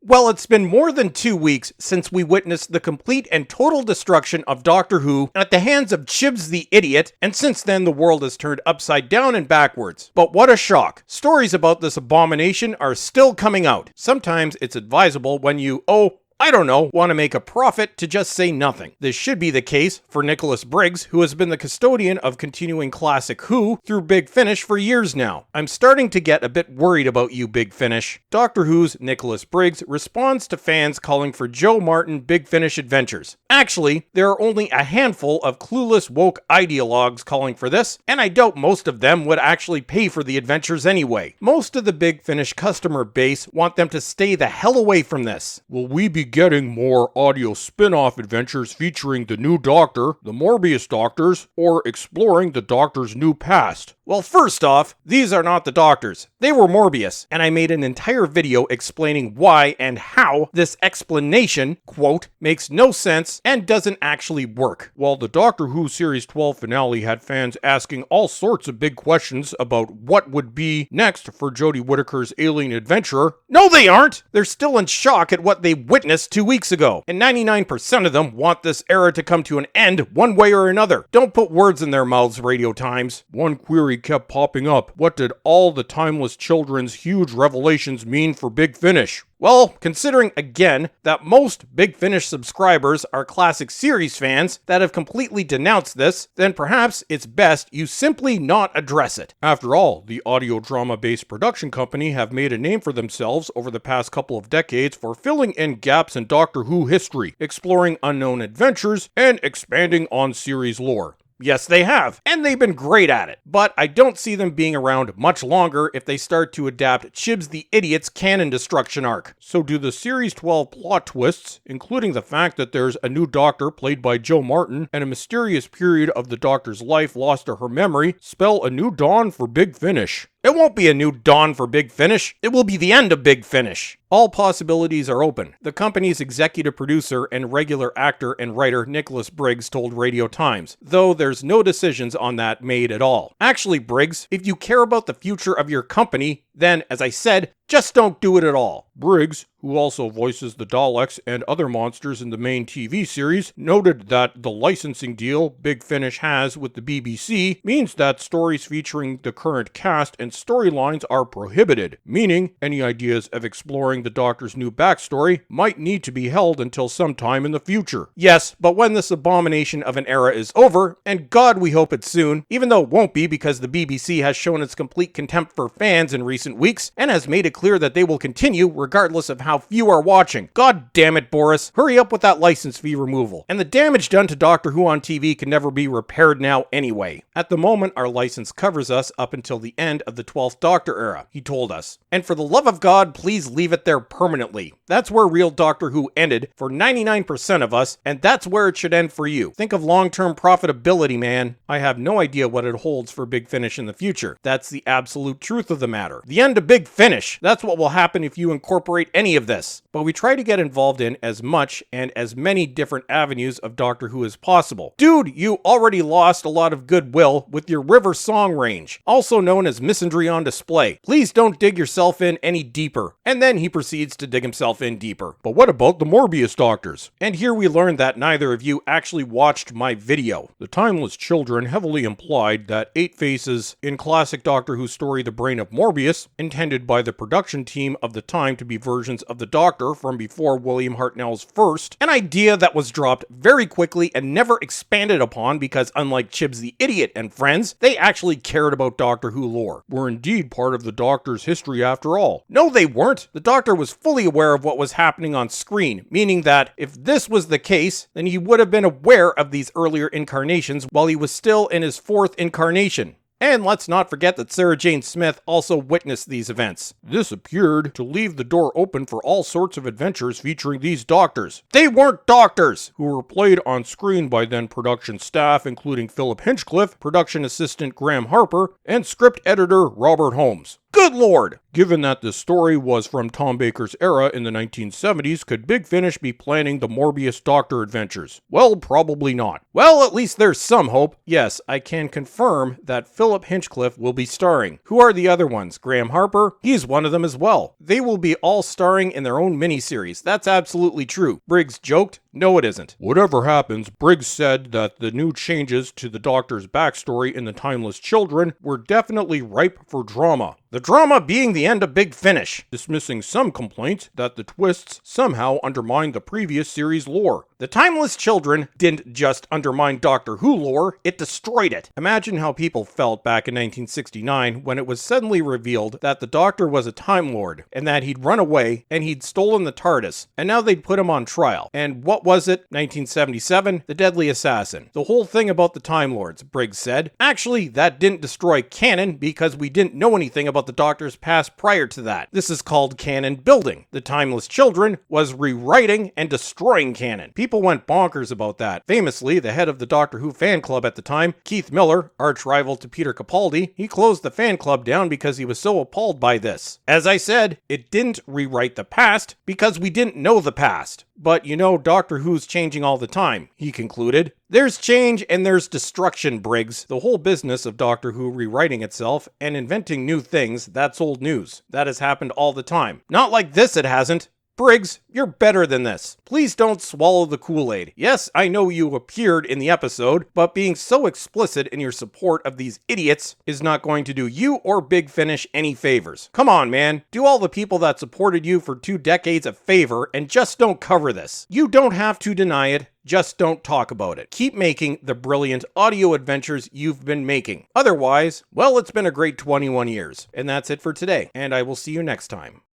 Well, it's been more than 2 weeks since we witnessed the complete and total destruction of Doctor Who at the hands of Chibs the Idiot, and since then the world has turned upside down and backwards. But what a shock. Stories about this abomination are still coming out. Sometimes it's advisable when you, want to make a profit to just say nothing. This should be the case for Nicholas Briggs, who has been the custodian of continuing classic Who through Big Finish for years now. I'm starting to get a bit worried about you, Big Finish. Doctor Who's Nicholas Briggs responds to fans calling for Joe Martin Big Finish adventures. Actually, there are only a handful of clueless woke ideologues calling for this, and I doubt most of them would actually pay for the adventures anyway. Most of the Big Finish customer base want them to stay the hell away from this. Will we be getting more audio spin-off adventures featuring the new Doctor, the Morbius Doctors, or exploring the Doctor's new past? Well, first off, these are not the Doctors. They were Morbius, and I made an entire video explaining why and how this explanation, quote, makes no sense and doesn't actually work. While the Doctor Who Series 12 finale had fans asking all sorts of big questions about what would be next for Jodie Whittaker's alien adventurer, no they aren't! They're still in shock at what they witnessed 2 weeks ago, and 99% of them want this era to come to an end one way or another. Don't put words in their mouths, Radio Times. One query kept popping up. What did all the timeless children's huge revelations mean for Big Finish? Well, considering again that most Big Finish subscribers are classic series fans that have completely denounced this, then perhaps it's best you simply not address it. After all, the audio drama-based production company have made a name for themselves over the past couple of decades for filling in gaps in Doctor Who history, exploring unknown adventures, and expanding on series lore. Yes, they have, and they've been great at it, but I don't see them being around much longer if they start to adapt Chibs the Idiot's canon destruction arc. So do the Series 12 plot twists, including the fact that there's a new Doctor played by Joe Martin and a mysterious period of the Doctor's life lost to her memory, spell a new dawn for Big Finish? It won't be a new dawn for Big Finish. It will be the end of Big Finish. All possibilities are open. The company's executive producer and regular actor and writer Nicholas Briggs told Radio Times, though there's no decisions on that made at all. Actually, Briggs, if you care about the future of your company, then, as I said, just don't do it at all. Briggs, who also voices the Daleks and other monsters in the main TV series, noted that the licensing deal Big Finish has with the BBC means that stories featuring the current cast and storylines are prohibited, meaning any ideas of exploring the Doctor's new backstory might need to be held until sometime in the future. Yes, but when this abomination of an era is over, and God we hope it's soon, even though it won't be because the BBC has shown its complete contempt for fans in recent weeks and has made it clear that they will continue regardless of how few are watching. God damn it, Boris. Hurry up with that license fee removal. And the damage done to Doctor Who on TV can never be repaired now anyway. At the moment, our license covers us up until the end of the 12th Doctor era, he told us. And for the love of God, please leave it there permanently. That's where real Doctor Who ended for 99% of us, and that's where it should end for you. Think of long-term profitability, man. I have no idea what it holds for Big Finish in the future. That's the absolute truth of the matter. The end of Big Finish. That's what will happen if you incorporate any of this. But we try to get involved in as much and as many different avenues of Doctor Who as possible. Dude, you already lost a lot of goodwill with your River Song range, also known as misandry on display. Please don't dig yourself in any deeper. And then he proceeds to dig himself in deeper. But what about the Morbius Doctors? And here we learn that neither of you actually watched my video. The Timeless Children heavily implied that 8 faces in classic Doctor Who story The Brain of Morbius, intended by the production team of the time to be versions of the Doctor from before William Hartnell's first, an idea that was dropped very quickly and never expanded upon because unlike Chibs the Idiot and friends, they actually cared about Doctor Who lore, were indeed part of the Doctor's history after all. No, they weren't. The Doctor was fully aware of what was happening on screen, meaning that if this was the case, then he would have been aware of these earlier incarnations while he was still in his 4th incarnation. And let's not forget that Sarah Jane Smith also witnessed these events. This appeared to leave the door open for all sorts of adventures featuring these Doctors. They weren't Doctors! Who were played on screen by then production staff including Philip Hinchcliffe, production assistant Graham Harper, and script editor Robert Holmes. Good lord! Given that this story was from Tom Baker's era in the 1970s, could Big Finish be planning the Morbius Doctor adventures? Well, probably not. Well, at least there's some hope. Yes, I can confirm that Philip Hinchcliffe will be starring. Who are the other ones? Graham Harper? He's one of them as well. They will be all starring in their own miniseries. That's absolutely true. Briggs joked. No, it isn't. Whatever happens, Briggs said that the new changes to the Doctor's backstory in The Timeless Children were definitely ripe for drama. The drama being the end of Big Finish, dismissing some complaints that the twists somehow undermined the previous series lore. The Timeless Children didn't just undermine Doctor Who lore, it destroyed it. Imagine how people felt back in 1969 when it was suddenly revealed that the Doctor was a Time Lord, and that he'd run away, and he'd stolen the TARDIS, and now they'd put him on trial. And what was it? 1977? The Deadly Assassin. The whole thing about the Time Lords, Briggs said. Actually, that didn't destroy canon because we didn't know anything about the Doctor's past prior to that. This is called canon building. The Timeless Children was rewriting and destroying canon. People went bonkers about that. Famously, the head of the Doctor Who fan club at the time, Keith Miller, arch rival to Peter Capaldi, he closed the fan club down because he was so appalled by this. As I said, it didn't rewrite the past because we didn't know the past. But you know, Doctor Who's changing all the time, he concluded. There's change and there's destruction, Briggs. The whole business of Doctor Who rewriting itself and inventing new things, that's old news. That has happened all the time. Not like this, it hasn't. Briggs, you're better than this. Please don't swallow the Kool-Aid. Yes, I know you appeared in the episode, but being so explicit in your support of these idiots is not going to do you or Big Finish any favors. Come on, man. Do all the people that supported you for 2 decades a favor and just don't cover this. You don't have to deny it. Just don't talk about it. Keep making the brilliant audio adventures you've been making. Otherwise, well, it's been a great 21 years. And that's it for today, and I will see you next time.